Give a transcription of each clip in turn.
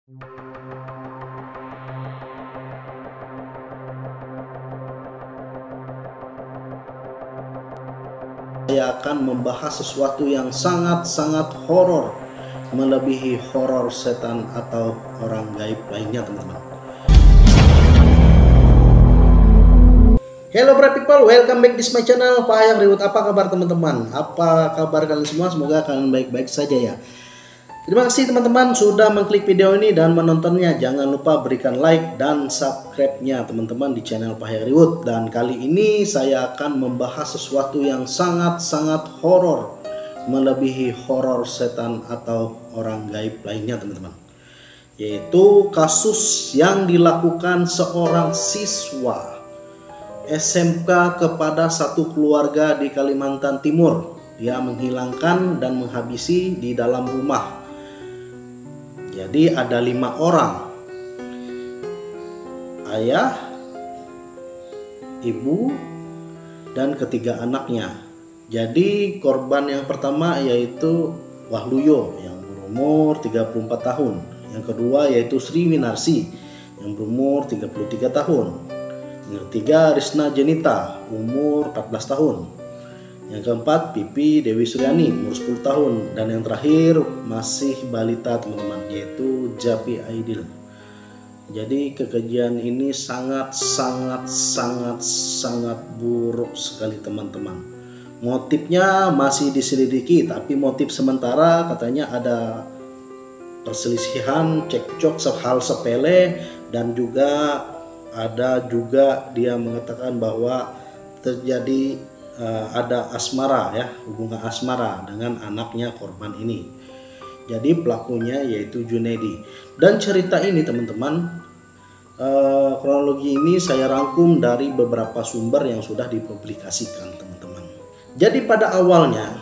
Saya akan membahas sesuatu yang sangat-sangat horor, melebihi horor setan atau orang gaib lainnya, teman-teman. Hello bright people, welcome back to my channel Pak Hayang Ribut. Apa kabar teman-teman? Apa kabar kalian semua? Semoga kalian baik-baik saja ya. Terima kasih teman-teman sudah mengklik video ini dan menontonnya. Jangan lupa berikan like dan subscribe-nya teman-teman di channel Pak Hayang Ribut. Dan kali ini saya akan membahas sesuatu yang sangat-sangat horor, melebihi horor setan atau orang gaib lainnya teman-teman. Yaitu kasus yang dilakukan seorang siswa SMK kepada satu keluarga di Kalimantan Timur. Dia menghilangkan dan menghabisi di dalam rumah. Jadi ada 5 orang, ayah, ibu, dan ketiga anaknya. Jadi korban yang pertama yaitu Waluyo yang berumur 34 tahun. Yang kedua yaitu Sri Winarsi yang berumur 33 tahun. Yang ketiga Risna Jenita umur 14 tahun. Yang keempat Pipi Dewi Suryani umur 10 tahun. Dan yang terakhir masih balita teman-teman, yaitu Japi Aidil. Jadi kekejian ini sangat buruk sekali teman-teman. Motifnya masih diselidiki, tapi motif sementara katanya ada perselisihan, cekcok hal sepele, dan juga dia mengatakan bahwa terjadi ada asmara ya, hubungan asmara dengan anaknya korban ini. Jadi pelakunya yaitu Junaidi. Dan cerita ini teman-teman, kronologi ini saya rangkum dari beberapa sumber yang sudah dipublikasikan teman-teman. Jadi pada awalnya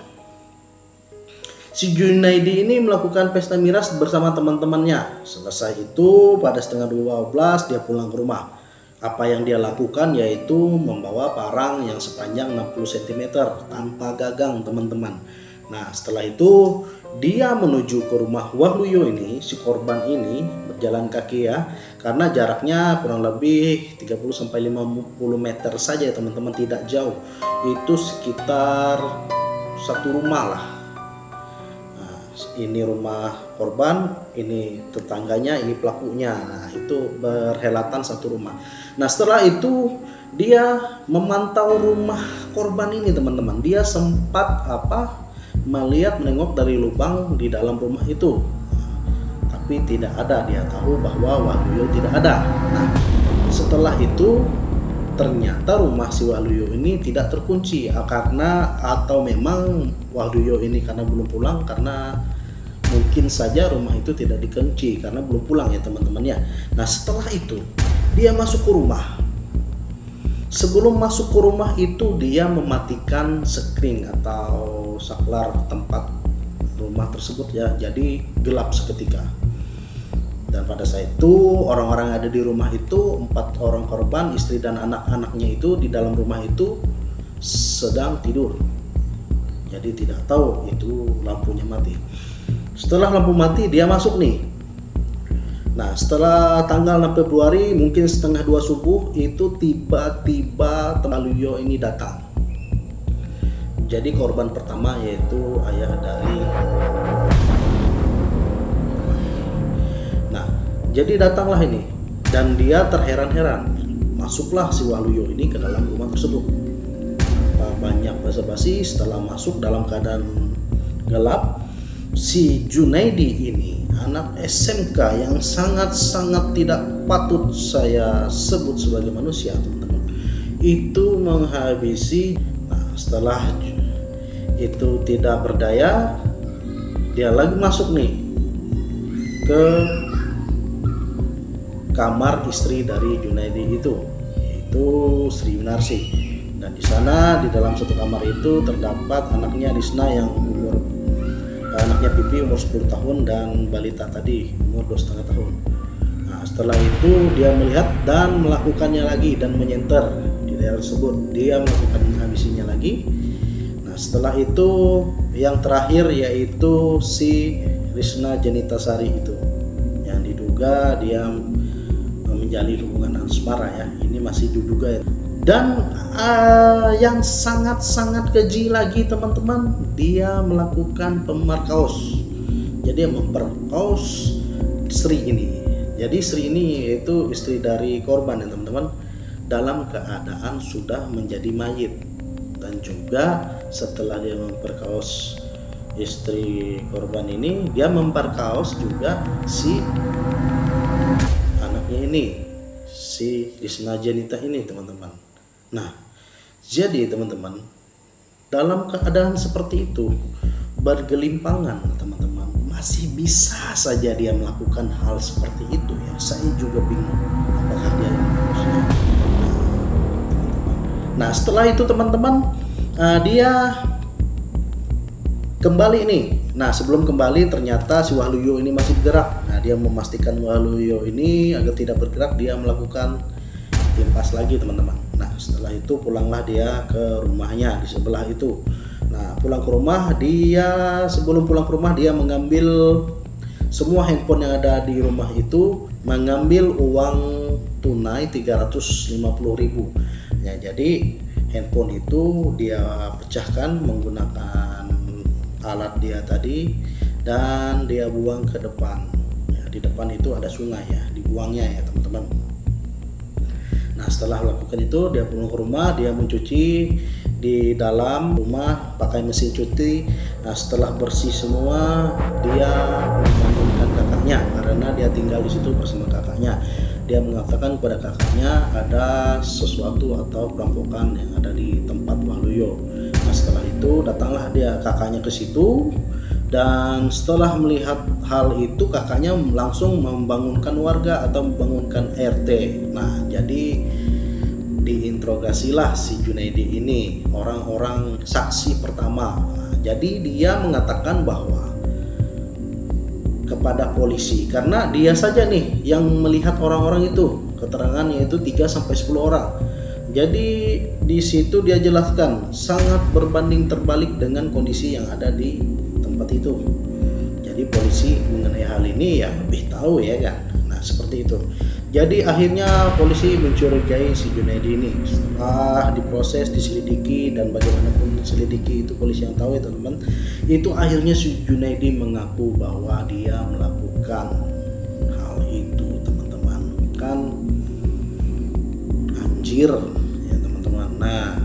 si Junaidi ini melakukan pesta miras bersama teman-temannya. Selesai itu pada setengah 12 dia pulang ke rumah. Apa yang dia lakukan yaitu membawa parang yang sepanjang 60 cm tanpa gagang teman-teman. Nah setelah itu dia menuju ke rumah Waluyo ini, si korban ini berjalan kaki ya, karena jaraknya kurang lebih 30-50 meter saja teman-teman, tidak jauh. Itu sekitar satu rumah lah. Ini rumah korban, ini tetangganya, ini pelakunya. Nah itu berhelatan satu rumah. Nah setelah itu dia memantau rumah korban ini teman-teman. Dia sempat menengok dari lubang di dalam rumah itu, tapi tidak ada. Dia tahu bahwa Waluyo tidak ada. Nah setelah itu ternyata rumah si Waluyo ini tidak terkunci, atau memang Waluyo ini karena belum pulang, karena mungkin saja rumah itu tidak dikunci karena belum pulang ya teman-teman ya. Nah setelah itu dia masuk ke rumah. Sebelum masuk ke rumah itu dia mematikan skring atau saklar tempat rumah tersebut ya, jadi gelap seketika. Dan pada saat itu orang-orang yang ada di rumah itu, 4 orang korban, istri dan anak-anaknya itu di dalam rumah itu sedang tidur. Jadi tidak tahu itu lampunya mati. Setelah lampu mati dia masuk nih. Nah setelah tanggal 6 Februari mungkin setengah 2 subuh itu tiba-tiba Waluyo ini datang. Jadi korban pertama yaitu ayah dari. Nah jadi datanglah ini dan dia terheran-heran. Masuklah si Waluyo ini ke dalam rumah tersebut. Banyak basa-basi. Setelah masuk dalam keadaan gelap, si Junaidi ini anak SMK yang sangat tidak patut saya sebut sebagai manusia teman-teman, itu menghabisi. Nah setelah itu tidak berdaya, dia lagi masuk nih ke kamar istri dari Junaidi itu, yaitu Sri Winarsi. Dan di sana di dalam satu kamar itu terdapat anaknya Risna yang anaknya Pipi umur 10 tahun dan balita tadi umur 2,5 tahun. Nah setelah itu dia melihat dan melakukannya lagi dan menyenter di daerah tersebut. Dia melakukan menghabisinya lagi. Nah setelah itu yang terakhir yaitu si Risna Jenita Sari itu yang diduga juga dia menjalin hubungan asmara ya. Ini masih diduga ya. Dan yang sangat-sangat keji lagi teman-teman, dia melakukan pemerkaos. Jadi dia memperkaos istri ini. Jadi istri ini yaitu istri dari korban ya teman-teman, dalam keadaan sudah menjadi mayit. Dan juga setelah dia memperkaos istri korban ini, dia memperkaos juga si anaknya ini, si Risma Janita ini teman-teman. Nah, jadi teman-teman, dalam keadaan seperti itu, bergelimpangan teman-teman, masih bisa saja dia melakukan hal seperti itu ya. Saya juga bingung apakah dia ini manusia. Nah, setelah itu teman-teman, dia kembali nih. Nah, sebelum kembali ternyata si Waluyo ini masih bergerak. Nah, dia memastikan Waluyo ini agar tidak bergerak, dia melakukan timpas lagi teman-teman. Nah, setelah itu pulanglah dia ke rumahnya di sebelah itu. Nah, pulang ke rumah, sebelum pulang ke rumah dia mengambil semua handphone yang ada di rumah itu, mengambil uang tunai 350.000. Ya, jadi handphone itu dia pecahkan menggunakan alat dia tadi dan dia buang ke depan. Ya, di depan itu ada sungai ya, dibuangnya ya teman-teman. Nah, setelah melakukan itu dia pulang ke rumah, dia mencuci di dalam rumah pakai mesin cuci. Nah, setelah bersih semua, dia membangunkan kakaknya karena dia tinggal di situ bersama kakaknya. Dia mengatakan kepada kakaknya ada sesuatu atau perampokan yang ada di tempat Waluyo. Nah, setelah itu datanglah kakaknya ke situ, dan setelah melihat hal itu kakaknya langsung membangunkan warga atau membangunkan RT. Nah, jadi diinterogasilah si Junaidi ini, orang-orang saksi pertama. Nah, jadi dia mengatakan bahwa kepada polisi, karena dia saja nih yang melihat orang-orang itu, keterangannya itu 3-10 orang. Jadi di situ dia jelaskan sangat berbanding terbalik dengan kondisi yang ada di tempat itu. Jadi polisi mengenai hal ini ya lebih tahu ya kan. Nah, seperti itu. Jadi akhirnya polisi mencurigai si Junaidi ini. Setelah diproses, diselidiki, dan bagaimanapun diselidiki itu polisi yang tahu ya teman-teman. Itu akhirnya si Junaidi mengaku bahwa dia melakukan hal itu teman-teman. Kan anjir ya teman-teman. Nah,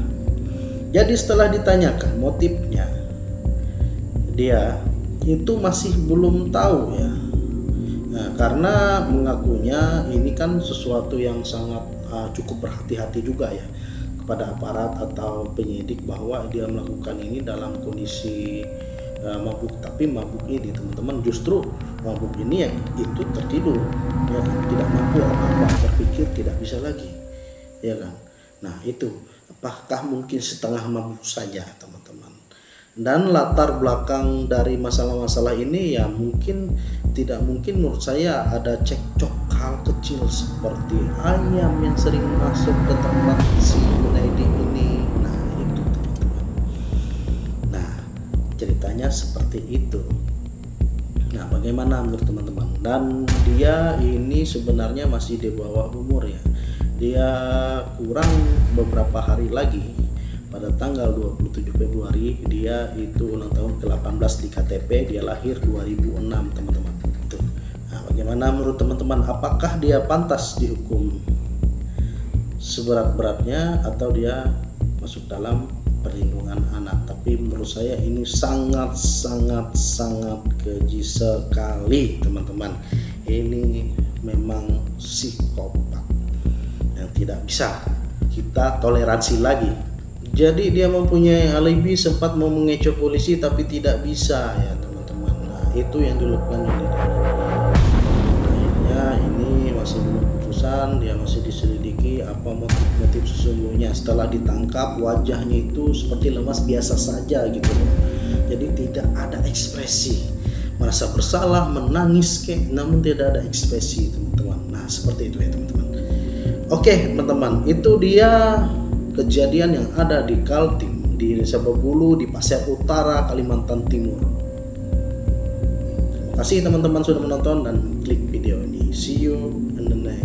jadi setelah ditanyakan motifnya, dia itu masih belum tahu ya. Nah, karena mengakunya ini kan sesuatu yang sangat cukup berhati-hati juga ya kepada aparat atau penyidik bahwa dia melakukan ini dalam kondisi mabuk. Tapi mabuk ini teman-teman, justru mabuk ini ya itu tertidur ya, tidak mampu apa-apa, berpikir tidak bisa lagi ya kan. Nah, itu apakah mungkin setengah mabuk saja teman-teman. Dan latar belakang dari masalah-masalah ini ya tidak mungkin menurut saya ada cekcok hal kecil seperti ayam yang sering masuk ke tempat si Junaidi ini. Nah, itu teman-teman. Nah, ceritanya seperti itu. Nah, bagaimana menurut teman-teman? Dan dia ini sebenarnya masih di bawah umur ya. Dia kurang beberapa hari lagi, pada tanggal 27 Februari dia itu ulang tahun ke-18 di KTP, dia lahir 2006 teman-teman. Nah, bagaimana menurut teman-teman, apakah dia pantas dihukum seberat-beratnya atau dia masuk dalam perlindungan anak? Tapi menurut saya ini sangat keji sekali teman-teman. Ini memang psikopat yang tidak bisa kita toleransi lagi. Jadi dia mempunyai alibi, sempat mau mengecoh polisi tapi tidak bisa ya teman-teman. Nah, itu yang dilakukan ini. Akhirnya ini masih belum putusan, dia masih diselidiki apa motif sesungguhnya. Setelah ditangkap wajahnya itu seperti lemas biasa saja gitu loh. Jadi tidak ada ekspresi, merasa bersalah, menangis namun tidak ada ekspresi teman-teman. Nah, seperti itu ya teman-teman. Oke teman-teman, itu dia kejadian yang ada di Kaltim, di Sababulu, di Pasir Utara, Kalimantan Timur. Terima kasih teman-teman sudah menonton dan klik video ini. See you in the next